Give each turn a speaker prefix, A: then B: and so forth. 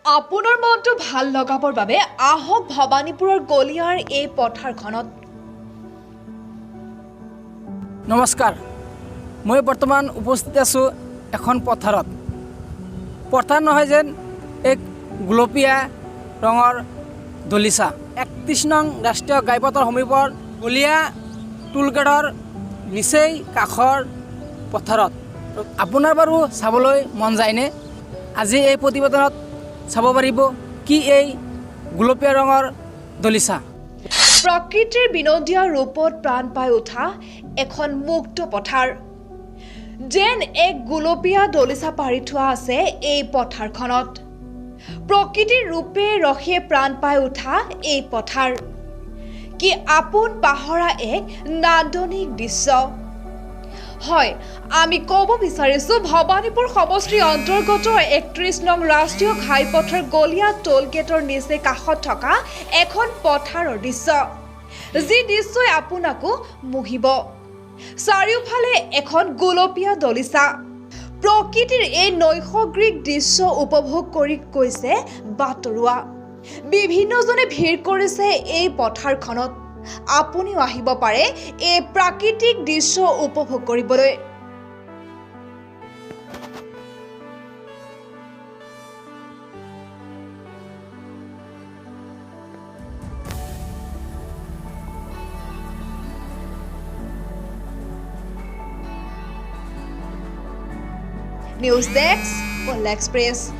A: আপোনাৰ মনটো ভাল লগাবৰ বাবে আহক ভবানীপুৰৰ গলিয়াৰ এই পথাৰখনত।
B: নমস্কাৰ, মই বৰ্তমান উপস্থিত আছোঁ এখন পথাৰত। পথাৰ নহয় যেন এক গুলপীয়া ৰঙৰ দলিচা ৩১ নং ৰাষ্ট্ৰীয় ঘাইপথৰ সমীপৰ গলিয়া টোলগেটৰ নিচেই কাষৰ পথাৰত। আপোনাৰ বাৰু চাবলৈ মন যায়নে? আজি এই প্ৰতিবেদনত চাব পাৰিব কি এই গুলপীয়া ৰঙৰ দলিচা।
A: প্ৰকৃতিৰ বিনোদীয়া ৰূপত প্ৰাণ পাই উঠা এখন মুক্ত পথাৰ, যেন এক গুলপীয়া দলিচা পাৰি থোৱা আছে এই পথাৰখনত। প্ৰকৃতিৰ ৰূপে ৰসে প্ৰাণ পাই উঠা এই পথাৰ কি আপোন পাহৰা এক নান্দনিক দৃশ্য। হয়, আমি ক'ব বিচাৰিছোঁ ভবানীপুৰ সমষ্টিৰ অন্তৰ্গত ৩১ নং ৰাষ্ট্ৰীয় ঘাইপথৰ গলিয়া টোল গেটৰ নিচে কাষত থকা এখন পথাৰৰ দৃশ্য, যি দৃশ্যই আপোনাকো মোহিব। চাৰিওফালে এখন গুলপীয়া দলিচা। প্ৰকৃতিৰ এই নৈসৰ্গিক দৃশ্য উপভোগ কৰি গৈছে বাটৰুৱা। বিভিন্নজনে ভিৰ কৰিছে এই পথাৰখনত। আপুনিও আহিব পাৰে এই প্ৰাকৃতিক দৃশ্য উপভোগ কৰিবলৈ। News desk, express.